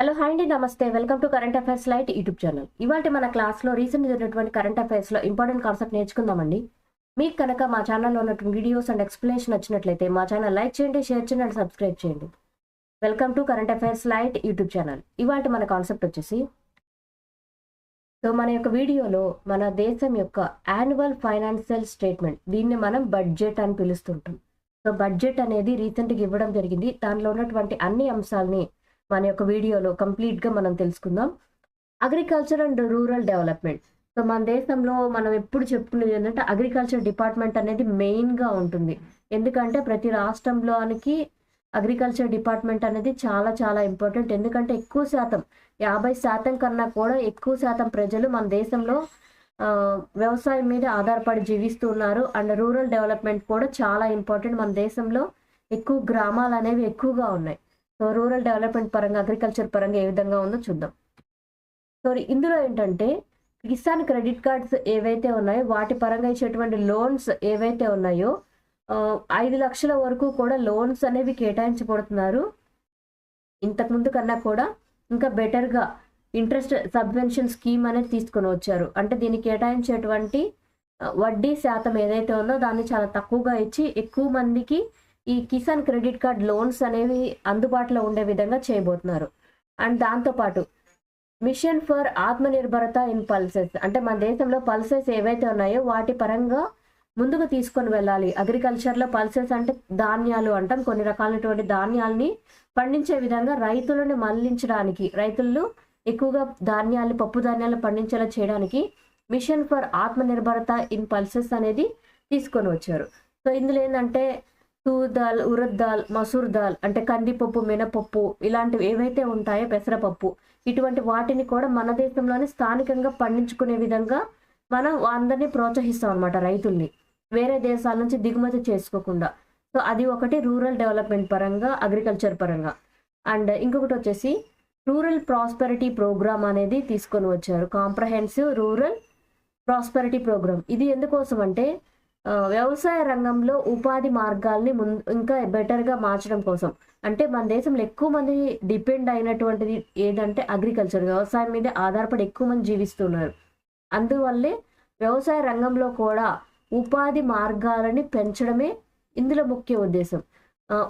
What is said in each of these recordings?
Hello hi అండి, నమస్తే. Welcome to current affairs light YouTube channel. ఇవాళ మన క్లాస్లో రీసెంట్ జరిగినటువంటి కరెంట్ అఫైర్స్లో ఇంపార్టెంట్ కాన్సెప్ట్ నేర్చుకుందామండి. మీకు కనుక మా ఛానల్లో ఉన్నటువంటి వీడియోస్ అండ్ ఎక్స్ప్లెనేషన్ నచ్చినట్లయితే మా ఛానల్ లైక్ చేయండి, షేర్ చేయండి అండ్ సబ్స్క్రైబ్ చేయండి. Welcome to current affairs light YouTube channel. ఇవాళ మన కాన్సెప్ట్ వచ్చేసి, మన యొక్క వీడియోలో మన దేశం యొక్క యాన్యువల్ ఫైనాన్షియల్ స్టేట్మెంట్, దీన్ని మనం బడ్జెట్ అని పిలుస్తుంటాం. బడ్జెట్ అనేది రీసెంట్గా ఇవ్వడం జరిగింది. దానిలో ఉన్నటువంటి అన్ని అంశాలని మన యొక్క వీడియోలో కంప్లీట్గా మనం తెలుసుకుందాం. Agriculture and rural development. మన దేశంలో మనం ఎప్పుడు చెప్పుకునేది ఏంటంటే అగ్రికల్చర్ డిపార్ట్మెంట్ అనేది మెయిన్గా ఉంటుంది. ఎందుకంటే ప్రతి రాష్ట్రంలోనికి అగ్రికల్చర్ డిపార్ట్మెంట్ అనేది చాలా చాలా ఇంపార్టెంట్. ఎందుకంటే ఎక్కువ శాతం 50% కన్నా కూడా ఎక్కువ శాతం ప్రజలు మన దేశంలో వ్యవసాయం మీద ఆధారపడి జీవిస్తూ ఉన్నారు. అండ్ రూరల్ డెవలప్మెంట్ కూడా చాలా ఇంపార్టెంట్. మన దేశంలో ఎక్కువ గ్రామాలు అనేవి ఎక్కువగా ఉన్నాయి. రూరల్ డెవలప్మెంట్ పరంగా, అగ్రికల్చర్ పరంగా ఏ విధంగా ఉందో చూద్దాం. ఇందులో ఏంటంటే కిసాన్ క్రెడిట్ కార్డ్స్ ఏవైతే ఉన్నాయో వాటి పరంగా ఇచ్చేటువంటి లోన్స్ ఏవైతే ఉన్నాయో 5 లక్షల వరకు కూడా లోన్స్ అనేవి కేటాయించబడుతున్నారు. ఇంతకుముందు కన్నా కూడా ఇంకా బెటర్గా ఇంట్రెస్ట్ సబ్వెన్షన్ స్కీమ్ అనేది తీసుకొని వచ్చారు. అంటే దీన్ని కేటాయించేటువంటి వడ్డీ శాతం ఏదైతే ఉందో దాన్ని చాలా తక్కువగా ఇచ్చి ఎక్కువ మందికి ఈ కిసాన్ క్రెడిట్ కార్డ్ లోన్స్ అనేవి అందుబాటులో ఉండే విధంగా చేయబోతున్నారు. అండ్ దాంతోపాటు మిషన్ ఫర్ ఆత్మనిర్భరత ఇన్ పల్సెస్, అంటే మన దేశంలో పల్సెస్ ఏవైతే ఉన్నాయో వాటి పరంగా ముందుకు తీసుకొని వెళ్ళాలి. అగ్రికల్చర్లో పల్సెస్ అంటే ధాన్యాలు అంటాం. కొన్ని రకాలైనటువంటి ధాన్యాల్ని పండించే విధంగా రైతులను మళ్లించడానికి, రైతులు ఎక్కువగా ధాన్యాలు, పప్పు ధాన్యాలు పండించేలా చేయడానికి మిషన్ ఫర్ ఆత్మనిర్భరత ఇన్ పల్సెస్ అనేది తీసుకొని వచ్చారు. ఇందులో ఏంటంటే తూర్ దాల్, ఉరద్ దాల్, మసూర్ దాల్ అంటే కందిపప్పు, మినపప్పు ఇలాంటివి ఏవైతే ఉంటాయో, పెసరపప్పు, ఇటువంటి వాటిని కూడా మన దేశంలోనే స్థానికంగా పండించుకునే విధంగా మనం అందరినీ ప్రోత్సహిస్తాం అనమాట, రైతుల్ని వేరే దేశాల నుంచి దిగుమతి చేసుకోకుండా. అది ఒకటి రూరల్ డెవలప్మెంట్ పరంగా, అగ్రికల్చర్ పరంగా. అండ్ ఇంకొకటి వచ్చేసి రూరల్ ప్రాస్పెరిటీ ప్రోగ్రామ్ అనేది తీసుకొని వచ్చారు. Comprehensive rural prosperity program. ఇది ఎందుకోసం అంటే వ్యవసాయ రంగంలో ఉపాధి మార్గాల్ని ఇంకా బెటర్గా మార్చడం కోసం. అంటే మన దేశంలో ఎక్కువ మంది డిపెండ్ అయినటువంటిది ఏదంటే అగ్రికల్చర్, వ్యవసాయం మీద ఆధారపడి ఎక్కువ మంది జీవిస్తున్నారు. అందువల్లే వ్యవసాయ రంగంలో కూడా ఉపాధి మార్గాలని పెంచడమే ఇందులో ముఖ్య ఉద్దేశం.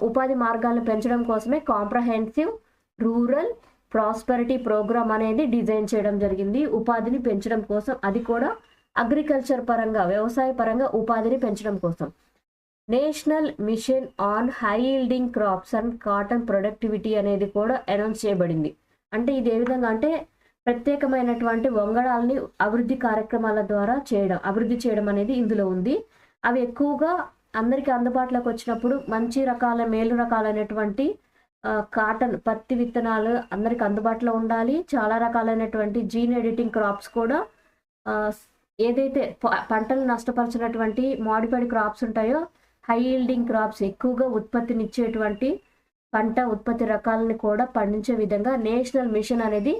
ఉపాధి మార్గాలను పెంచడం కోసమే కాంప్రహెన్సివ్ రూరల్ ప్రాస్పెరిటీ ప్రోగ్రామ్ అనేది డిజైన్ చేయడం జరిగింది. ఉపాధిని పెంచడం కోసం, అది కూడా అగ్రికల్చర్ పరంగా, వ్యవసాయ పరంగా ఉపాధిని పెంచడం కోసం. National mission on high yielding crops and cotton productivity అనేది కూడా అనౌన్స్ చేయబడింది. అంటే ఇది ఏ విధంగా అంటే ప్రత్యేకమైనటువంటి వంగడాలని అభివృద్ధి కార్యక్రమాల ద్వారా అభివృద్ధి చేయడం అనేది ఇందులో ఉంది. అవి ఎక్కువగా అందరికీ అందుబాటులోకి వచ్చినప్పుడు మంచి రకాల, మేలు రకాలైనటువంటి కాటన్, పత్తి విత్తనాలు అందరికి అందుబాటులో ఉండాలి. చాలా రకాలైనటువంటి జీన్ ఎడిటింగ్ క్రాప్స్ కూడా, ఏదైతే పంటలు నష్టపరిచినటువంటి మాడిఫైడ్ క్రాప్స్ ఉంటాయో, హై ఈల్డింగ్ క్రాప్స్, ఎక్కువగా ఉత్పత్తినిచ్చేటువంటి పంట ఉత్పత్తి రకాలను కూడా పండించే విధంగా నేషనల్ మిషన్ అనేది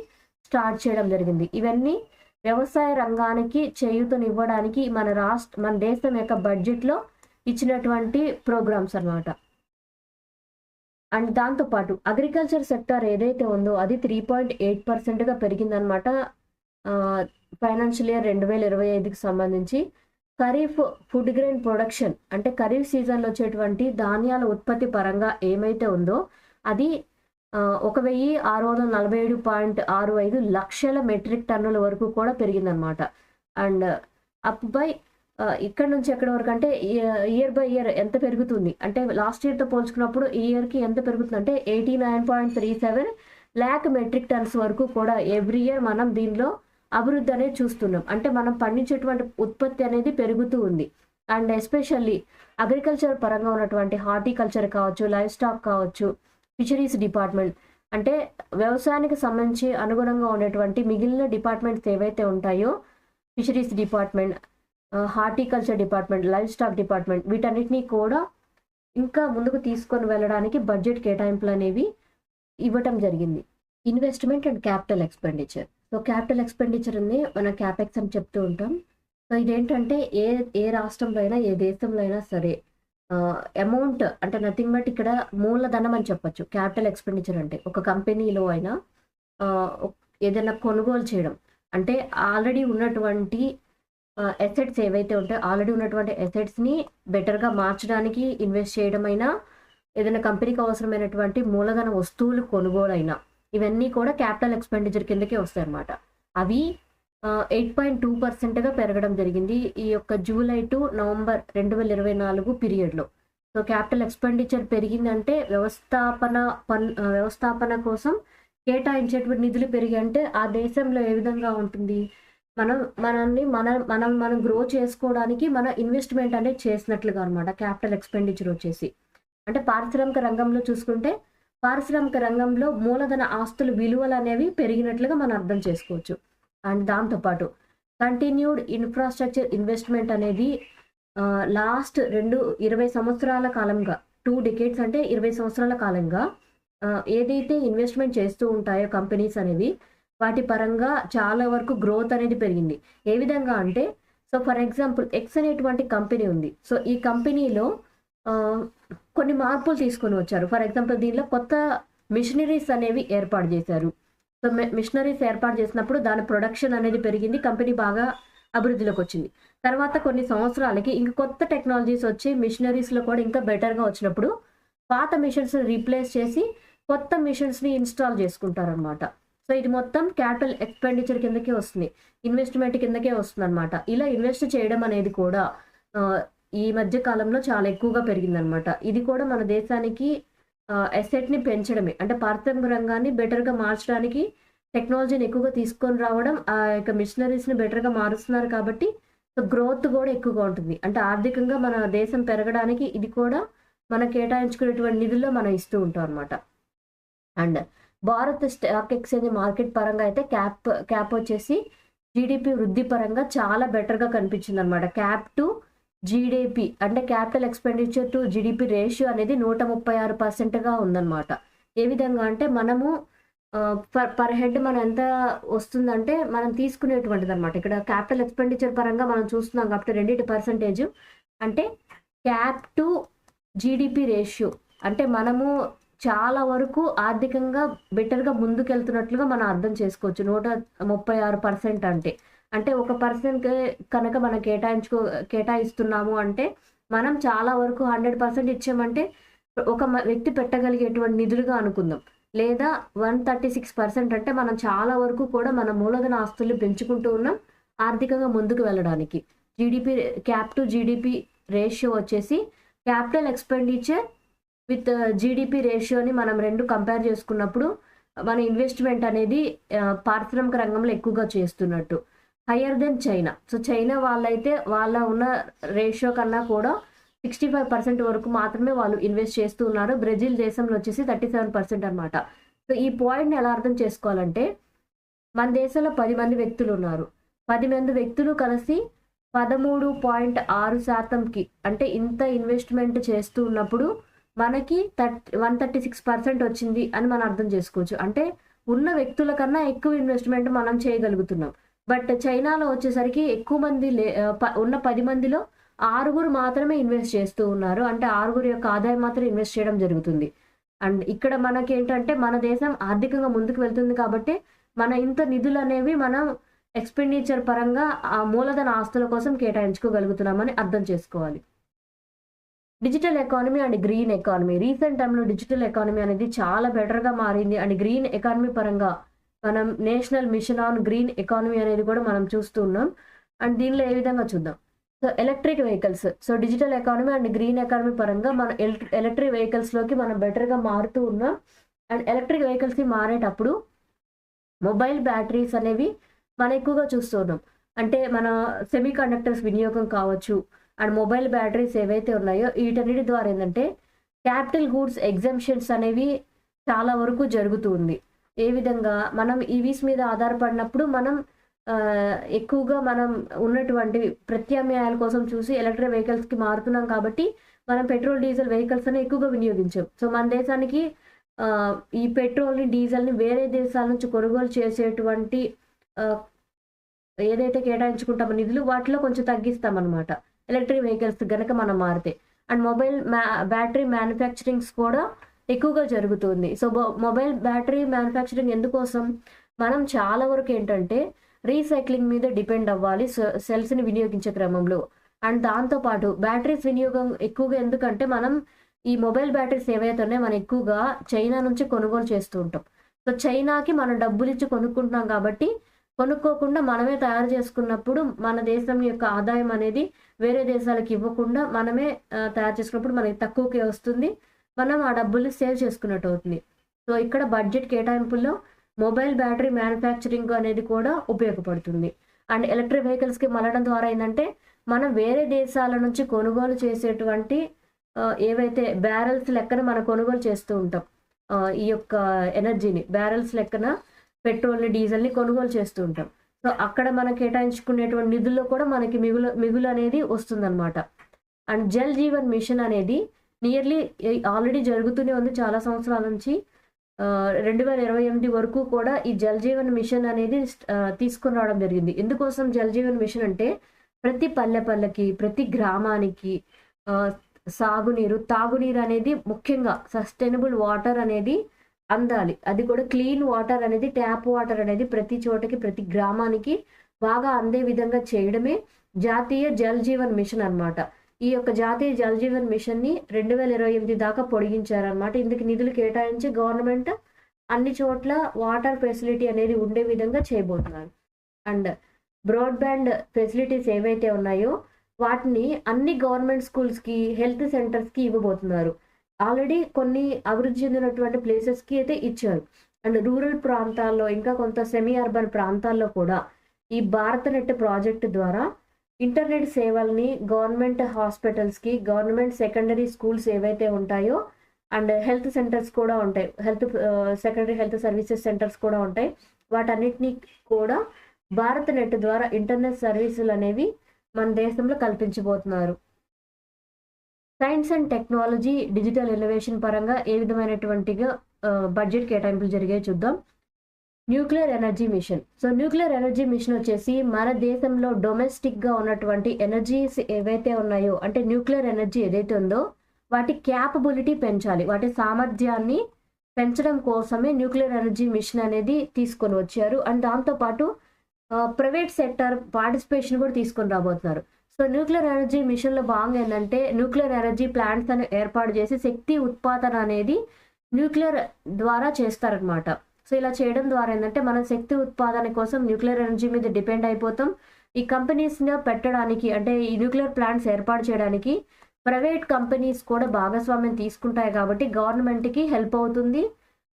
స్టార్ట్ చేయడం జరిగింది. ఇవన్నీ వ్యవసాయ రంగానికి చేయూతనివ్వడానికి మన దేశం యొక్క బడ్జెట్లో ఇచ్చినటువంటి ప్రోగ్రామ్స్ అన్నమాట. అండ్ దాంతోపాటు అగ్రికల్చర్ సెక్టర్ ఏదైతే ఉందో అది 3.8%గా పెరిగిందనమాట ఫైనాన్షియల్ ఇయర్ 2025కి సంబంధించి. ఖరీఫ్ ఫుడ్ గ్రెయిన్ ప్రొడక్షన్ అంటే ఖరీఫ్ సీజన్లో వచ్చేటువంటి ధాన్యాల ఉత్పత్తి పరంగా ఏమైతే ఉందో అది 1647.65 లక్షల మెట్రిక్ టన్నుల వరకు కూడా పెరిగిందనమాట. అండ్ అప్ బై ఇక్కడ నుంచి ఎక్కడి వరకు అంటే ఇయర్ బై ఇయర్ ఎంత పెరుగుతుంది అంటే లాస్ట్ ఇయర్తో పోల్చుకున్నప్పుడు ఈ ఇయర్కి ఎంత పెరుగుతుంది అంటే 89.37 lakh మెట్రిక్ టన్స్ వరకు కూడా ఎవ్రీ ఇయర్ మనం దీనిలో అభివృద్ధి అనేది చూస్తున్నాం. అంటే మనం పండించేటువంటి ఉత్పత్తి అనేది పెరుగుతూ ఉంది. అండ్ ఎస్పెషల్లీ అగ్రికల్చర్ పరంగా ఉన్నటువంటి హార్టికల్చర్ కావచ్చు, లైవ్ స్టాక్ కావచ్చు, ఫిషరీస్ డిపార్ట్మెంట్, అంటే వ్యవసాయానికి సంబంధించి అనుగుణంగా ఉండేటువంటి మిగిలిన డిపార్ట్మెంట్స్ ఏవైతే ఉంటాయో, fisheries department, horticulture department, live stock department, వీటన్నిటినీ కూడా ఇంకా ముందుకు తీసుకొని వెళ్ళడానికి బడ్జెట్ కేటాయింపులు అనేవి ఇవ్వటం జరిగింది. Investment and capital expenditure. Capital expenditure అని మనం క్యాపెక్స్ అని చెప్తూ ఉంటాం. ఇదేంటంటే ఏ రాష్ట్రంలో అయినా, ఏ దేశంలో అయినా సరే అమౌంట్ అంటే నథింగ్ బట్ ఇక్కడ మూలధనం అని చెప్పొచ్చు. క్యాపిటల్ ఎక్స్పెండిచర్ అంటే ఒక కంపెనీలో అయినా ఏదైనా కొనుగోలు చేయడం. అంటే ఆల్రెడీ ఉన్నటువంటి అసెట్స్ ఏవైతే ఉంటాయో, ఆల్రెడీ ఉన్నటువంటి అసెట్స్‌ని బెటర్‌గా మార్చడానికి ఇన్వెస్ట్ చేయడమైనా, ఏదైనా కంపెనీకి అవసరమైనటువంటి మూలధన వస్తువులు కొనుగోలైనా, ఇవన్నీ కూడా క్యాపిటల్ ఎక్స్‌పెండిచర్ కిందకే వస్తాయన్నమాట. అవి 8.2%గా పెరగడం జరిగింది. ఈ యొక్క జూలై టు నవంబర్ 2024 పీరియడ్‌లో. సో, క్యాపిటల్ ఎక్స్‌పెండిచర్ పెరిగిందంటే వ్యవస్థాపన కోసం కేటాయించేటువంటి నిధులు పెరిగాయంటే ఆ దేశంలో ఏ విధంగా ఉంటుంది? మనం గ్రో చేసుకోవడానికి మన ఇన్వెస్ట్‌మెంట్ అనేది చేసినట్లుగా అనమాట క్యాపిటల్ ఎక్స్‌పెండిచర్ వచ్చేసి. అంటే పారిశ్రామిక రంగంలో చూసుకుంటే, పారిశ్రామిక రంగంలో మూలధన ఆస్తుల విలువలనేవి పెరిగినట్లుగా మనం అర్థం చేసుకోవచ్చు. అండ్ దాంతో పాటు కంటిన్యూడ్ ఇన్‌ఫ్రాస్ట్రక్చర్ ఇన్వెస్ట్‌మెంట్ అనేది లాస్ట్ 20 సంవత్సరాల కాలంగా 2 డెకేడ్స్ అంటే 20 సంవత్సరాల కాలంగా ఏదైతే ఇన్వెస్ట్‌మెంట్ చేస్తూ ఉంటాయో కంపెనీస్ అనేవి, వాటి పరంగా చాలా వరకు గ్రోత్ అనేది పెరిగింది. ఏ విధంగా అంటే, సో ఫర్ ఎగ్జాంపుల్ ఎక్స్ అనేటువంటి కంపెనీ ఉంది. సో ఈ కంపెనీలో కొన్ని మార్పులు తీసుకొని వచ్చారు. ఫర్ ఎగ్జాంపుల్ దీనిలో కొత్త మిషనరీస్ అనేవి ఏర్పాటు చేశారు. సో మిషనరీస్ ఏర్పాటు చేసినప్పుడు దాని ప్రొడక్షన్ అనేది పెరిగింది. కంపెనీ బాగా అభివృద్ధిలోకి వచ్చింది. తర్వాత కొన్ని సంవత్సరాలకి ఇంక కొత్త టెక్నాలజీస్ వచ్చి మిషనరీస్‌లో కూడా ఇంకా బెటర్‌గా వచ్చినప్పుడు పాత మిషన్స్‌ని రీప్లేస్ చేసి కొత్త మిషన్స్‌ని ఇన్‌స్టాల్ చేసుకుంటారనమాట. సో ఇది మొత్తం క్యాపిటల్ ఎక్స్‌పెండిచర్ కిందకే వస్తుంది. ఇన్వెస్ట్‌మెంట్ కిందకే వస్తుందనమాట. ఇలా ఇన్వెస్ట్ చేయడం అనేది కూడా ఈ మధ్య కాలంలో చాలా ఎక్కువగా పెరిగిందనమాట. ఇది కూడా మన దేశానికి అసెట్‌ని పెంచడమే. అంటే పారిశ్రామిక రంగాన్ని బెటర్‌గా మార్చడానికి టెక్నాలజీని ఎక్కువగా తీసుకొని రావడం, ఆ యొక్క మిషనరీస్‌ని బెటర్‌గా మారుస్తున్నారు కాబట్టి గ్రోత్ కూడా ఎక్కువగా ఉంటుంది. అంటే ఆర్థికంగా మన దేశం పెరగడానికి ఇది కూడా మనం కేటాయించుకునేటువంటి నిధుల్లో మనం ఇస్తూ ఉంటాం అనమాట. And Bharat stock exchange market పరంగా అయితే క్యాప్ వచ్చేసి జీడీపీ వృద్ధి పరంగా చాలా బెటర్‌గా కనిపించిందనమాట. క్యాప్ టు జీడీపీ అంటే capital expenditure to GDP ratio అనేది 136%గా ఉందన్నమాట. ఏ విధంగా అంటే మనము పర్ హెడ్ మనం ఎంత వస్తుందంటే మనం తీసుకునేటువంటిదనమాట. ఇక్కడ క్యాపిటల్ ఎక్స్‌పెండిచర్ పరంగా మనం చూస్తున్నాం కాబట్టి రెండిటి పర్సెంటేజ్ అంటే క్యాప్ టు జీడీపీ రేషియో అంటే మనము చాలా వరకు ఆర్థికంగా బెటర్‌గా ముందుకెళ్తున్నట్లుగా మనం అర్థం చేసుకోవచ్చు. 136% అంటే. అంటే ఒక పర్సన్‌కి కనుక మనం కేటాయిస్తున్నాము అంటే, మనం చాలా వరకు 100% ఇచ్చామంటే, ఒక వ్యక్తి పెట్టగలిగేటువంటి నిధులుగా అనుకుందాం. లేదా 136% అంటే మనం చాలా వరకు కూడా మన మూలధన ఆస్తుల్ని పెంచుకుంటూ ఉన్నాం, ఆర్థికంగా ముందుకు వెళ్ళడానికి. క్యాప్ టు జీడీపీ రేషియో వచ్చేసి క్యాపిటల్ ఎక్స్‌పెండిచర్ విత్ జీడీపీ రేషియోని మనం 2 కంపేర్ చేసుకున్నప్పుడు, మన ఇన్వెస్ట్‌మెంట్ అనేది పారిశ్రామిక రంగంలో ఎక్కువగా చేస్తున్నట్టు. Higher than China. So China వాళ్ళైతే వాళ్ళ ఉన్న రేషియో కన్నా కూడా 65% వరకు మాత్రమే వాళ్ళు ఇన్వెస్ట్ చేస్తూ ఉన్నారు. బ్రెజిల్ దేశంలో వచ్చేసి 37% అనమాట. సో ఈ పాయింట్‌ని ఎలా అర్థం చేసుకోవాలంటే, మన దేశంలో 10 మంది వ్యక్తులు ఉన్నారు. 10 మంది వ్యక్తులు కలిసి 13.6%కి అంటే ఇంత ఇన్వెస్ట్‌మెంట్ చేస్తూ ఉన్నప్పుడు మనకి 136% వచ్చింది అని మనం అర్థం చేసుకోవచ్చు. అంటే ఉన్న వ్యక్తుల కన్నా ఎక్కువ ఇన్వెస్ట్‌మెంట్ మనం చేయగలుగుతున్నాం. బట్ చైనాలో వచ్చేసరికి ఎక్కువ మంది ఉన్న 10 మందిలో 6 మాత్రమే ఇన్వెస్ట్ చేస్తూ ఉన్నారు. అంటే 6 యొక్క ఆదాయం మాత్రం ఇన్వెస్ట్ చేయడం జరుగుతుంది. అండ్ ఇక్కడ మనకేంటంటే మన దేశం ఆర్థికంగా ముందుకు వెళ్తుంది కాబట్టి మన ఇంత నిధులనేవి మనం ఎక్స్‌పెండిచర్ పరంగా ఆ మూలధన ఆస్తుల కోసం కేటాయించుకోగలుగుతున్నామని అర్థం చేసుకోవాలి. Digital economy and green economy. Recent టైమ్‌లో డిజిటల్ ఎకానమీ అనేది చాలా బెటర్‌గా మారింది. అండ్ గ్రీన్ ఎకానమీ పరంగా మనం national mission on green economy అనేది కూడా మనం చూస్తూ ఉన్నాం. అండ్ దీనిలో ఏ విధంగా చూద్దాం. So electric vehicles. So digital economy and green economy పరంగా మన ఎలక్ట్రిక్ వెహికల్స్‌లోకి మనం బెటర్‌గా మారుతూ ఉన్నాం. అండ్ ఎలక్ట్రిక్ వెహికల్స్‌కి మారేటప్పుడు మొబైల్ బ్యాటరీస్ అనేవి మనం ఎక్కువగా చూస్తూ ఉన్నాం. అంటే మన సెమీ కండక్టర్స్ వినియోగం కావచ్చు, అండ్ మొబైల్ బ్యాటరీస్ ఏవైతే ఉన్నాయో వీటన్నిటి ద్వారా ఏంటంటే క్యాపిటల్ గూడ్స్ ఎగ్జంప్షన్స్ అనేవి చాలా వరకు జరుగుతూ ఉంది. ఏ విధంగా మనం ఈవీస్ మీద ఆధారపడినప్పుడు మనం ఎక్కువగా మనం ఉన్నటువంటి ప్రత్యామ్నాయాల కోసం చూసి ఎలక్ట్రిక్ వెహికల్స్‌కి మారుతున్నాం కాబట్టి మనం పెట్రోల్, డీజిల్ వెహికల్స్ అనేవి ఎక్కువగా వినియోగించాం. సో మన దేశానికి ఈ పెట్రోల్‌ని, డీజిల్‌ని వేరే దేశాల నుంచి కొనుగోలు చేసేటువంటి ఏదైతే కేటాయించుకుంటామో నిధులు వాటిలో కొంచెం తగ్గిస్తామన్నమాట. ఎలక్ట్రిక్ వెహికల్స్ గనక మనం మారితే. అండ్ మొబైల్ బ్యాటరీ మ్యానుఫ్యాక్చరింగ్స్ కూడా ఎక్కువగా జరుగుతుంది. సో, మొబైల్ బ్యాటరీ మ్యానుఫ్యాక్చరింగ్ ఎందుకోసం? మనం చాలా వరకు ఏంటంటే రీసైక్లింగ్ మీద డిపెండ్ అవ్వాలి సెల్స్‌ని వినియోగించే క్రమంలో. అండ్ దాంతో పాటు బ్యాటరీస్ వినియోగం ఎక్కువగా ఎందుకంటే మనం ఈ మొబైల్ బ్యాటరీస్ ఏవైతే ఉన్నాయో మనం ఎక్కువగా చైనా నుంచి కొనుగోలు చేస్తూ ఉంటాం. సో, చైనాకి మనం డబ్బులిచ్చి కొనుక్కుంటున్నాం కాబట్టి కొనుక్కోకుండా మనమే తయారు చేసుకున్నప్పుడు మన దేశం యొక్క ఆదాయం అనేది వేరే దేశాలకు ఇవ్వకుండా మనమే తయారు చేసుకున్నప్పుడు మనకి తక్కువకే వస్తుంది. మనం ఆ డబ్బుల్ని సేవ్ చేసుకున్నట్టు అవుతుంది. సో, ఇక్కడ బడ్జెట్ కేటాయింపుల్లో మొబైల్ బ్యాటరీ మ్యానుఫ్యాక్చరింగ్ అనేది కూడా ఉపయోగపడుతుంది. అండ్ ఎలక్ట్రిక్ వెహికల్స్‌కి మళ్ళడం ద్వారా ఏందంటే, మనం వేరే దేశాల నుంచి కొనుగోలు చేసేటువంటి ఏవైతే బ్యారెల్స్ లెక్కన మనం కొనుగోలు చేస్తూ ఉంటాం. ఈ యొక్క ఎనర్జీని బ్యారెల్స్ లెక్కన పెట్రోల్‌ని, డీజిల్‌ని కొనుగోలు చేస్తూ ఉంటాం. సో, అక్కడ మనం కేటాయించుకునేటువంటి నిధుల్లో కూడా మనకి మిగులు అనేది వస్తుందన్నమాట. అండ్ జల్ జీవన్ మిషన్ అనేది నియర్లీ ఆల్రెడీ జరుగుతూనే ఉంది చాలా సంవత్సరాల నుంచి. 2028 వరకు కూడా ఈ జల్ జీవన్ మిషన్ అనేది తీసుకొని రావడం జరిగింది. ఎందుకోసం జల్ జీవన్ మిషన్ అంటే ప్రతి పల్లెకి, ప్రతి గ్రామానికి సాగునీరు, తాగునీరు అనేది ముఖ్యంగా సస్టైనబుల్ వాటర్ అనేది అందాలి. అది కూడా క్లీన్ వాటర్ అనేది, ట్యాప్ వాటర్ అనేది ప్రతి చోటకి, ప్రతి గ్రామానికి బాగా అందే విధంగా చేయడమే జాతీయ జల్ జీవన్ మిషన్ అన్నమాట. ఈ యొక్క జాతీయ జల్ జీవన్ మిషన్‌ని 2028 దాకా పొడిగించారన్నమాట. ఇందుకు నిధులు కేటాయించి గవర్నమెంట్ అన్ని చోట్ల వాటర్ ఫెసిలిటీ అనేది ఉండే విధంగా చేయబోతున్నారు. అండ్ బ్రాడ్‌బ్యాండ్ ఫెసిలిటీస్ ఏవైతే ఉన్నాయో వాటిని అన్ని గవర్నమెంట్ స్కూల్స్‌కి, హెల్త్ సెంటర్స్‌కి ఇవ్వబోతున్నారు. ఆల్రెడీ కొన్ని అభివృద్ధి చెందినటువంటి ప్లేసెస్‌కి అయితే ఇచ్చారు. అండ్ రూరల్ ప్రాంతాల్లో ఇంకా కొంత సెమీ అర్బన్ ప్రాంతాల్లో కూడా ఈ భారత్ నెట్ ప్రాజెక్ట్ ద్వారా ఇంటర్నెట్ సేవల్ని గవర్నమెంట్ హాస్పిటల్స్‌కి, గవర్నమెంట్ సెకండరీ స్కూల్స్ ఏవైతే ఉంటాయో అండ్ హెల్త్ సెంటర్స్ కూడా ఉంటాయి. సెకండరీ హెల్త్ సర్వీసెస్ సెంటర్స్ కూడా ఉంటాయి. వాటన్నిటిని కూడా భారత్ నెట్ ద్వారా ఇంటర్నెట్ సర్వీసులు అనేవి మన దేశంలో కల్పించబోతున్నారు. Science and technology, digital innovation పరంగా ఏ విధమైనటువంటిగా బడ్జెట్ కేటాయింపులు జరిగాయో చూద్దాం. Nuclear energy mission. So, nuclear energy mission వచ్చేసి మన దేశంలో డొమెస్టిక్‌గా ఉన్నటువంటి ఎనర్జీస్ ఏవైతే ఉన్నాయో అంటే న్యూక్లియర్ ఎనర్జీ ఏదైతే ఉందో వాటి క్యాపబిలిటీ పెంచాలి. వాటి సామర్థ్యాన్ని పెంచడం కోసమే న్యూక్లియర్ ఎనర్జీ మిషన్ అనేది తీసుకొని వచ్చారు. అండ్ దాంతో పాటు ప్రైవేట్ సెక్టర్ పార్టిసిపేషన్ కూడా తీసుకొని రాబోతున్నారు. సో, న్యూక్లియర్ ఎనర్జీ మిషన్‌లో భాగంగా ఏందంటే న్యూక్లియర్ ఎనర్జీ ప్లాంట్స్ అని ఏర్పాటు చేసి శక్తి ఉత్పాదన అనేది న్యూక్లియర్ ద్వారా చేస్తారనమాట. సో, ఇలా చేయడం ద్వారా ఏందంటే మనం శక్తి ఉత్పాదన కోసం న్యూక్లియర్ ఎనర్జీ మీద డిపెండ్ అయిపోతాం. ఈ కంపెనీస్‌ని పెట్టడానికి అంటే ఈ న్యూక్లియర్ ప్లాంట్స్ ఏర్పాటు చేయడానికి ప్రైవేట్ కంపెనీస్ కూడా భాగస్వామ్యం తీసుకుంటాయి కాబట్టి గవర్నమెంట్‌కి హెల్ప్ అవుతుంది.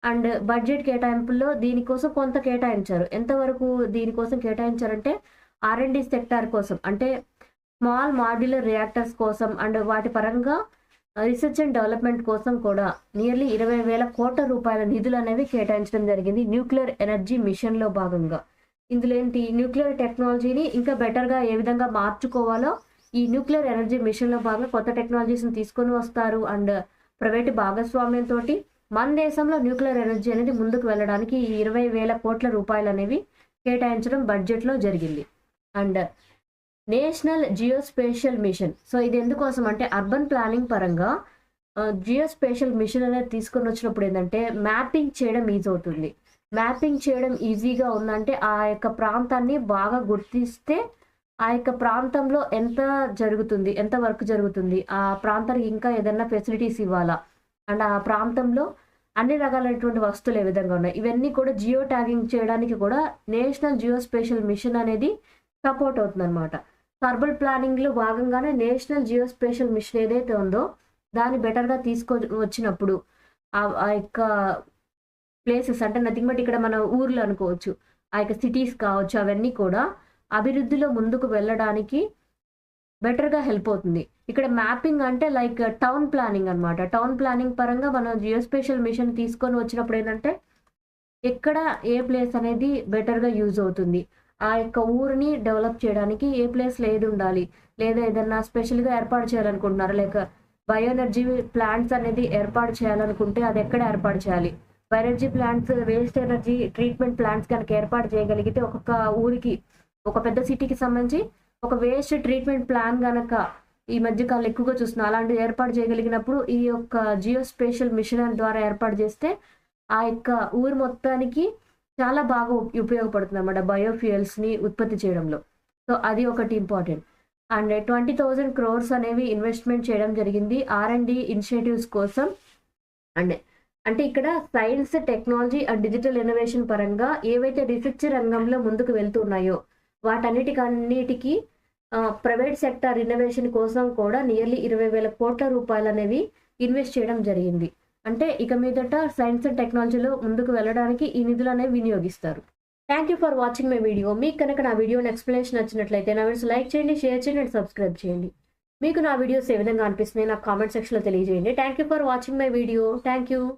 అండ్ బడ్జెట్ కేటాయింపుల్లో దీనికోసం కొంత కేటాయించారు. ఎంతవరకు దీనికోసం కేటాయించారంటే R&D సెక్టార్ కోసం అంటే స్మాల్ మాడ్యులర్ రియాక్టర్స్ కోసం అండ్ వాటి పరంగా రీసెర్చ్ అండ్ డెవలప్మెంట్ కోసం కూడా నియర్లీ 20,000 కోట్ల రూపాయల నిధులు అనేవి కేటాయించడం జరిగింది న్యూక్లియర్ ఎనర్జీ మిషన్‌లో భాగంగా. ఇందులో ఏంటి న్యూక్లియర్ టెక్నాలజీని ఇంకా బెటర్‌గా ఏ విధంగా మార్చుకోవాలో ఈ న్యూక్లియర్ ఎనర్జీ మిషన్‌లో భాగంగా కొత్త టెక్నాలజీస్‌ని తీసుకొని వస్తారు. అండ్ ప్రైవేట్ భాగస్వామ్యంతోటి మన దేశంలో న్యూక్లియర్ ఎనర్జీ అనేది ముందుకు వెళ్ళడానికి ఈ 20,000 కోట్ల రూపాయలు అనేవి కేటాయించడం బడ్జెట్‌లో జరిగింది. And national geospatial mission. So, ఇది ఎందుకోసం అంటే అర్బన్ ప్లానింగ్ పరంగా జియోస్పేషియల్ మిషన్ అనేది తీసుకొని వచ్చినప్పుడు ఏంటంటే మ్యాపింగ్ చేయడం ఈజీ అవుతుంది. మ్యాపింగ్ చేయడం ఈజీగా ఉందంటే ఆ యొక్క ప్రాంతాన్ని బాగా గుర్తిస్తే ఆ యొక్క ప్రాంతంలో ఎంత జరుగుతుంది, ఎంత వర్క్ జరుగుతుంది, ఆ ప్రాంతానికి ఇంకా ఏదైనా ఫెసిలిటీస్ ఇవ్వాలా అండ్ ఆ ప్రాంతంలో అన్ని రకాలైనటువంటి వస్తువులు ఏ విధంగా ఉన్నాయి ఇవన్నీ కూడా జియో ట్యాగింగ్ చేయడానికి కూడా నేషనల్ జియోస్పేషియల్ మిషన్ అనేది సపోర్ట్ అవుతుందన్నమాట. అర్బన్ ప్లానింగ్‌లో భాగంగానే నేషనల్ జియోస్పేషియల్ మిషన్ ఏదైతే ఉందో దాన్ని బెటర్‌గా వచ్చినప్పుడు ఆ యొక్క ప్లేసెస్ అంటే నథింగ్ బట్ ఇక్కడ మన ఊర్లు అనుకోవచ్చు. ఆ యొక్క సిటీస్ కావచ్చు అవన్నీ కూడా అభివృద్ధిలో ముందుకు వెళ్ళడానికి బెటర్‌గా హెల్ప్ అవుతుంది. ఇక్కడ మ్యాపింగ్ అంటే లైక్ టౌన్ ప్లానింగ్ అన్నమాట. టౌన్ ప్లానింగ్ పరంగా మనం జియోస్పేషియల్ మిషన్ తీసుకొని వచ్చినప్పుడు ఏంటంటే ఎక్కడ ఏ ప్లేస్ అనేది బెటర్‌గా యూజ్ అవుతుంది. ఆ యొక్క ఊరిని డెవలప్ చేయడానికి ఏ ప్లేస్‌లో ఏది ఉండాలి, లేదా ఏదన్నా స్పెషల్‌గా ఏర్పాటు చేయాలనుకుంటున్నారా, లేక బయో ఎనర్జీ ప్లాంట్స్ అనేది ఏర్పాటు చేయాలనుకుంటే అది ఎక్కడ ఏర్పాటు చేయాలి. Bio energy plants, waste energy treatment plants కనుక ఏర్పాటు చేయగలిగితే ఒక్కొక్క ఊరికి, ఒక పెద్ద సిటీకి సంబంధించి ఒక వేస్ట్ ట్రీట్మెంట్ ప్లాన్ గనక ఈ మధ్య కాలంలో ఎక్కువగా చూస్తున్నాం. అలాంటివి ఏర్పాటు చేయగలిగినప్పుడు ఈ యొక్క జియోస్పేషియల్ మిషన్ ద్వారా ఏర్పాటు చేస్తే ఆ యొక్క ఊరు మొత్తానికి చాలా బాగా ఉపయోగపడుతుందన్నమాట బయోఫ్యూయల్స్‌ని ఉత్పత్తి చేయడంలో. సో, అది ఒకటి ఇంపార్టెంట్. అండ్ 20,000 క్రోర్స్ అనేవి ఇన్వెస్ట్‌మెంట్ చేయడం జరిగింది ఆర్&డి ఇనిషియేటివ్స్ కోసం. అండ్ అంటే ఇక్కడ science, technology and digital innovation పరంగా ఏవైతే రీసెర్చ్ రంగంలో ముందుకు వెళ్తున్నాయో వాటన్నిటికి ప్రైవేట్ సెక్టార్ ఇన్నోవేషన్ కోసం కూడా నియర్లీ 20,000 కోట్ల రూపాయలనేవి ఇన్వెస్ట్ చేయడం జరిగింది. అంటే ఇక మీదట సైన్స్ అండ్ టెక్నాలజీలో ముందుకు వెళ్ళడానికి ఈ నిధులనేవి వినియోగిస్తారు. Thank you for watching my video. మీకు కనుక నా వీడియోని ఎక్స్‌ప్లనేషన్ నచ్చినట్లయితే నా వీడియోస్ లైక్ చేయండి, షేర్ చేయండి అండ్ సబ్స్క్రైబ్ చేయండి. మీకు నా వీడియోస్ ఏ విధంగా అనిపిస్తున్నాయి నాకు కామెంట్ సెక్షన్‌లో తెలియజేయండి. Thank you for watching my video. Thank you.